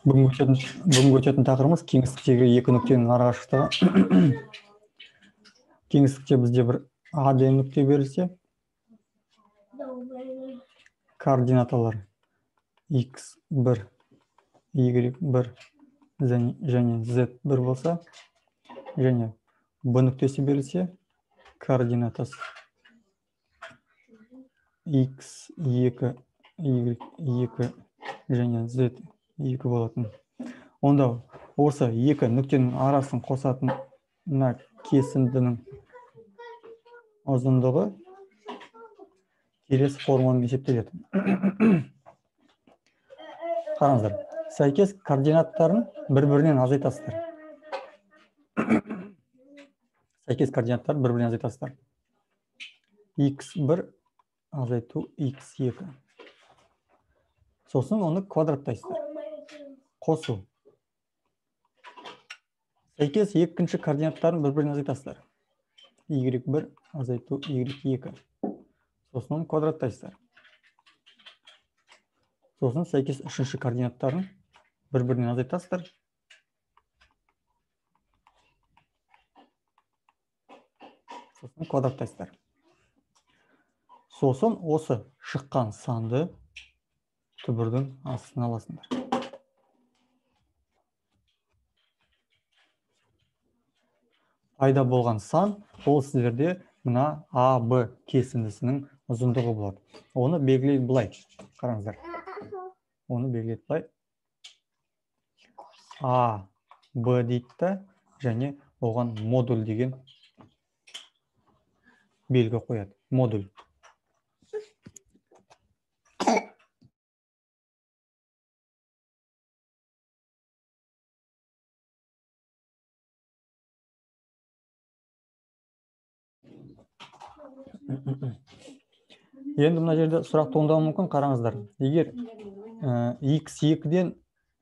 Бүгінгі өтетін тақырыбымыз кеңістіктегі екі нүктенің арақашықтығы. Кеңістікте бізде бір А деген нүкте берілсе, координаталар x1, y1 және z1 болса, және B нүктесі берілсе, координатасы x2, y2 және z2 болатын. Онда осы екі нүктенің арасын қосатын кесіндінің ұзындығы келесі формуламен есептеледі. Қараңыздар, сәйкес координаттарын бір-бірінен азайтасыздар. x1 азайту x2. Сосын оны квадраттайсыздар. Қосу. Сәйкес екінші координаттарын бір-бірінен азайтасыздар. y1 азайту y2. Сосын оны квадраттайсыздар. Сосын сәйкес үшінші координаттарын бір-бірінен азайтасыздар. Сосын квадраттайсыздар. Сосын осы шыққан санды түбірдің астына аласыңдар. Пайда болған сан ол сіздерде мына АБ кесіндісінің ұзындығы болады. Оны белгілейді былай. Қараңыздар. Оны белгілейді былай. АБ дейді және оған модуль деген белгі қояды. Модуль. Енді мына жерде сұрақ туындауы мүмкін, қараңыздар. Егер x2-ден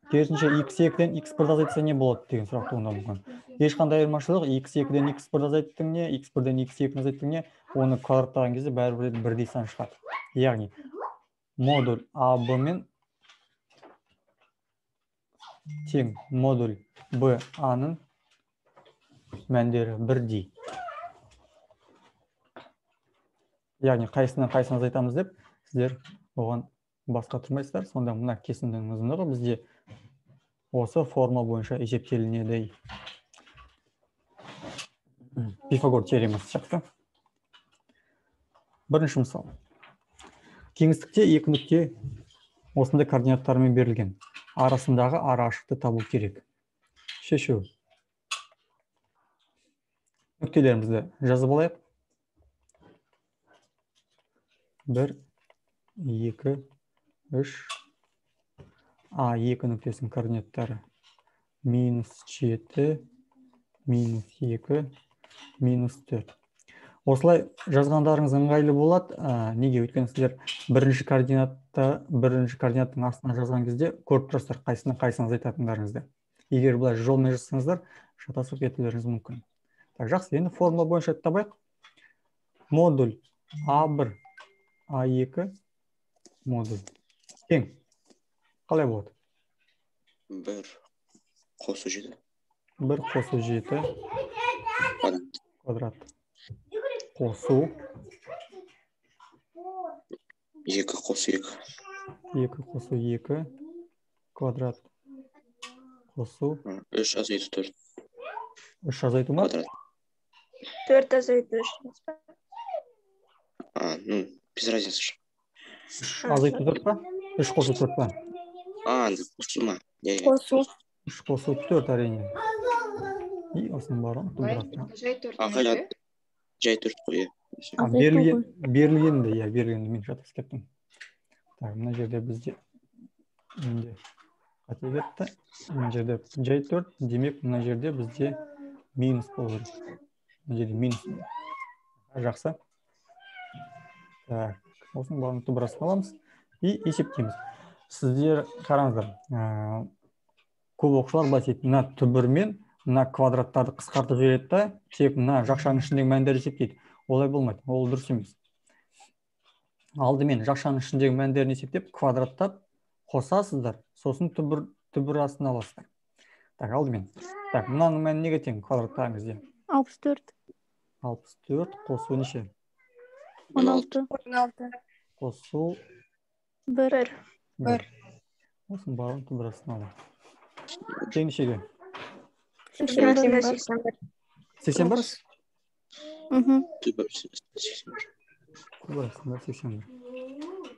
керісінше x2-ден x1 азайтса не болады деген сұрақ туындауы мүмкін. Ешқандай айырмашылық x2-ден x1 азайттың не, x1-ден x2 азайттың не, оны квадраттаған кезде бәрібір бірдей сан шығады. Яғни модуль АБ мен тең модуль БА-ның мәндері бірдей. Яғни қайсынан азайтамыз деп, сіздер оған басқа тұрмайсыздар. Сонда мына кесіндінің ұзындығы бізде осы форма бойынша есептелінеді. Пифагор теоремасы сияқты. Бірінші мысал. Кеңістікте екі нүкте осындай координаттармен берілген. Арасындағы арақашықтықты табу керек. Шешу. Нүктелерімізді жазып алайық. 1, 2, 3. А2 нүктесінің координаттары -7, -2, -4. Осылай жазғандарыңыз ыңғайлы болады. Неге? Өйткені сіздер бірінші координаттың астына жазған кезде көріп тұрсыздар қайсыны азайтатындарыңызды. Егер бұлай жолмен жазсаңыздар, шатасып кетулеріңіз мүмкін. Жақсы, енді формула бойынша табайық. Модуль А1 А2 модуль тең. Қалай болады? 1 қосу 7. 1 қосу 7 квадрат. Қосу 2 қосу 2. 2 қосу 2 квадрат. Қосу 3 азайту 4. 3 азайту ма? 4 азайту 3. Без разницы. 3 азайту 4 па? 3 қосу 4 па? Қосу ма? Қосу. 3 қосу 4 әрине. И осының барын тудырады. Жай 4 қой. Берілгенді, мен жатып кеттім. Мына жерде бізде қате кетті. Мына жерде жай 4, демек мына жерде бізде минус болу керек. Мына жерде минус. Жақсы. Осының барын тудырасын аламыз и есептейміз. Сіздер қараңыздар. Көп оқушылар былай дейді, мына түбірмен мына квадраттарды қысқартып жібереді, тек мына жақшаның ішіндегі мәндер есептейді. Олай болмайды, ол дұрыс емес. алдымен жақшаның ішіндегі мәндерін есептеп квадраттап қосасыздар, сосын түбір астына аласыздар. Так, алдымен. Так, мынаның мәні неге тең? Квадраттаңыз де. 64. 64 қосу неше? 16. 16. Қосу 1. 1. Осының барын түбір астына алады. Тең нешеге? 81. 81? Түбір 81. Түбір астына 81.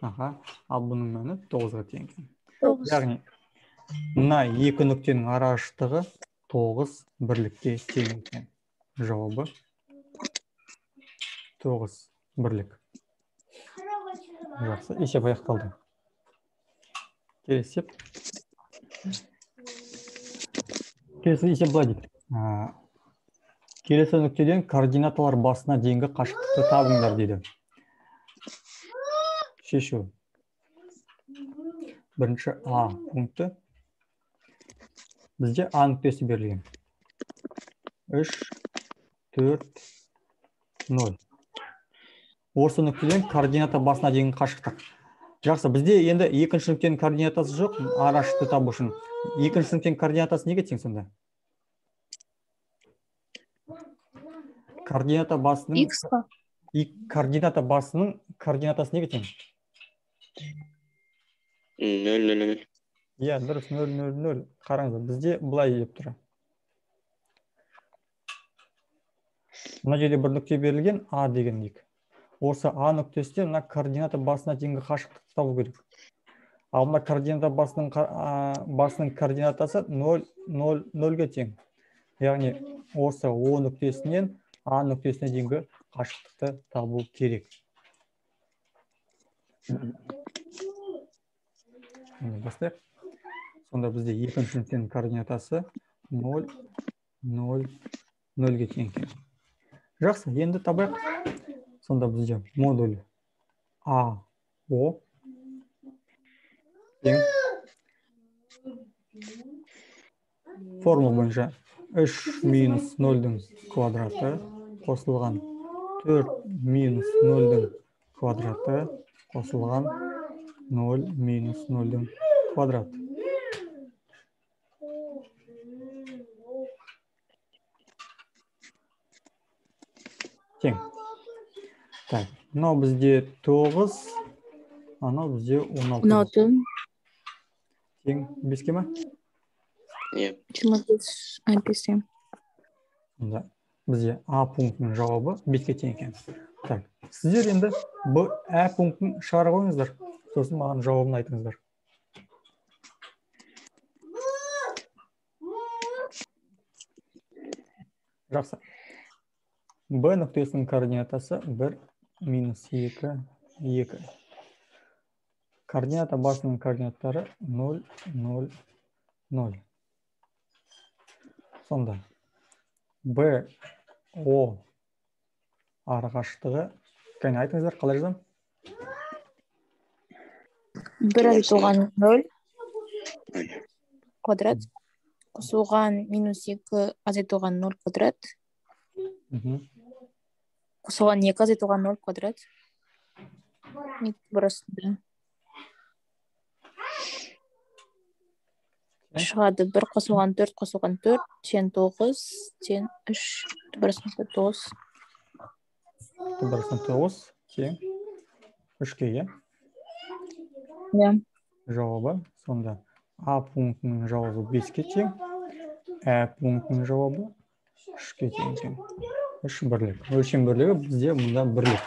Аха, ал бұның мәні 9-ға тең екен. 9. Яғни, мына екі нүктенің арақашықтығы 9 бірлікке тең екен. Жауабы 9 бірлік. Жақсы, есеп аяқталды. Келесі есеп былай дейді. Келесі нүктеден координаталар басына дейінгі қашықтықты табыңдар дейді. Шешу. Бірінші А пункті. Бізде А нүктесі берілген. 3, 4, 0. Осы нүктеден координата басына дейінгі қашықтық. Жақсы, бізде енді екінші нүктенің координатасы жоқ, арақашықтықты табу үшін. Екінші нүктенің координатасы неге тең сонда? Координата басының X-қа. координата басының координатасы неге тең? 0, 0, 0. Иә, дұрыс, 0, 0, 0. Қараңыздар, бізде былай деп тұр. Мына жерде бір нүкте берілген, А деген ек. Осы А нүктесінде мына координата басына дейінгі қашықтықты табу керек. Ал мына координата басының координатасы 0, 0, 0-ге тең. Яғни осы О нүктесінен А нүктесіне дейінгі қашықтықты табу керек. Бастайық. Сонда бізде екінші нүктенің координатасы 0, 0, 0-ге тең екен. Жақсы, енді табайық. Сонда бізде модуль АО тең формула бойынша 3 минус 0-дің квадраты қосылған 4 минус 0-дің квадраты қосылған 0 минус 0-дің квадраты. Тең. Так, мынау бізде 9, анау бізде 16. 16. Тең 5-ке ма? Иә. 25. Онда бізде А пунктінің жауабы 5-ке тең екен. Так, сіздер енді Ә пунктін шығарып қойыңыздар. Сосын маған жауабын айтыңыздар. Жақсы. Б нүктесінің координатасы 1, минус 2, 2. Координата басының координаттары 0, 0, 0. Сонда Б, О арақашықтығы, кәне айтыңыздар, қалай жазам? 1 азайтылған 0 Ай. квадрат. Қосылған минус 2 азайтылған 0 квадрат. Қосылған 2 азайтылған 0 квадрат. Burasында. Шығады 1 қосылған 4 қосылған 4 тең 9 тең 3 burasында 9. Burasында 9 тең 3-ке, иә? Иә. Жауабы сонда А пунктінің жауабы 5-ке тең, Ә пунктінің жауабы 3-ке тең екен. 3 бірлік. Өлшем бірлігі бізде мұнда бірлік.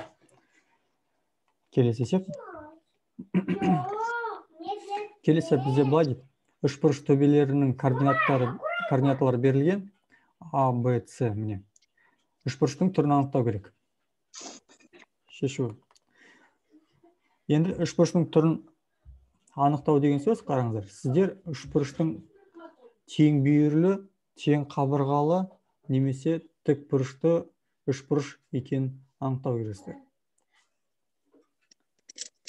Келесі есеп. Келесі бізде былай дейді. Үшбұрыш төбелерінің координаталары берілген А, Б, С міне. Үшбұрыштың түрін анықтау керек. Шешу. Енді үшбұрыштың түрін анықтау деген сөз, қараңыздар. Сіздер үшбұрыштың тең бүйірлі, тең қабырғалы немесе тік бұрышты үшбұрыш екенін анықтау керексіздер.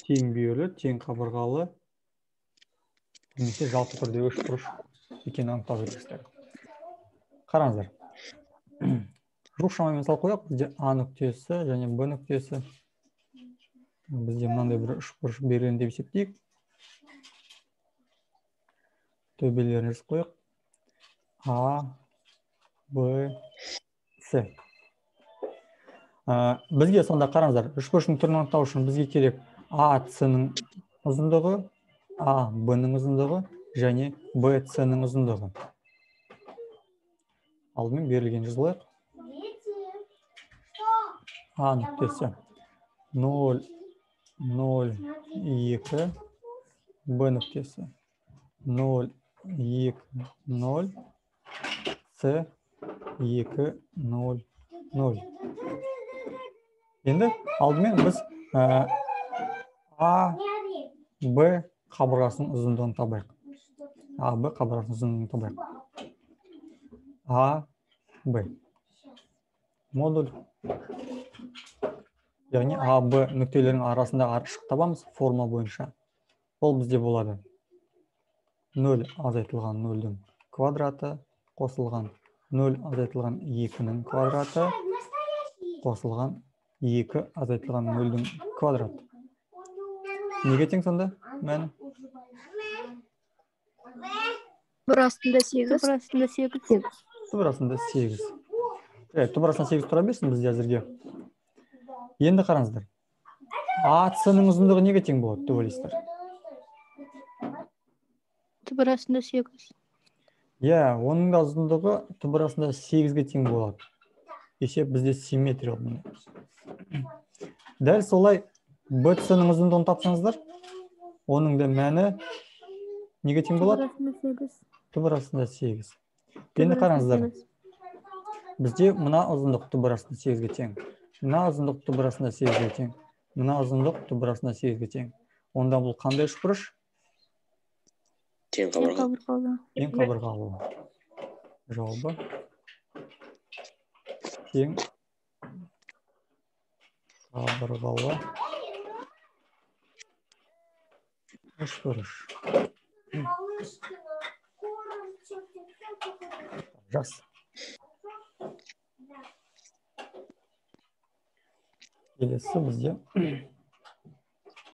Тең бүйірлі, тең қабырғалы немесе жалпы түрде үшбұрыш екенін анықтау керексіздер. Қараңыздар. Жуық шамамен сал қояқ, бізде А нүктесі және Б нүктесі. Бізде мынандай бір үшбұрыш берілген деп есептейік. Төбелерін жазып қояйық. А, Б, С. Бізге сонда қараңыздар, үшбұрыштың түрін анықтау үшін бізге керек А, С-ның ұзындығы, А, Б-ның ұзындығы және Б, С-ның ұзындығы. Алдымен берілген жазылайық. А нүктесі 0, 0, 2, Б нүктесі 0, 2, 0, С 2, 0, 0. Енді алдымен біз А, Б қабырғасының ұзындығын табайық. А, Б қабырғасының ұзындығын табайық. А, Б. Модуль. Яғни А, Б нүктелерінің арасындағы арақашықтық табамыз формула бойынша. Ол бізде болады 0 азайтылған 0-дің квадраты қосылған 0 азайтылған 2-ның квадраты қосылған 2 азайтылған 0-дің квадраты. Неге тең сонда мәні? Бір астында 8. Түбір астында 8. Түбір астында 8. Түбір астында 8 тұра берсін бізде әзірге. Енді қараңыздар. А, С-ның ұзындығы неге тең болады деп ойлайсыздар? Түбір астында 8. Оның да ұзындығы түбір астында 8-ге тең болады. Есеп бізде симметриялы. Дәл солай Б, С-ның ұзындығын тапсаңыздар, оның да мәні неге тең болады? Түбір астында 8. Енді қараңыздар. Бізде мына ұзындық түбір астында 8-ге тең. Мына ұзындық түбір астында 8-ге тең. Мына ұзындық түбір астында 8-ге тең. Онда бұл қандай үшбұрыш? Тең қабырғалы. Тең қабырғалы. Жауабы тең қабырғалы үшбұрыш. Жақсы. Келесі бізде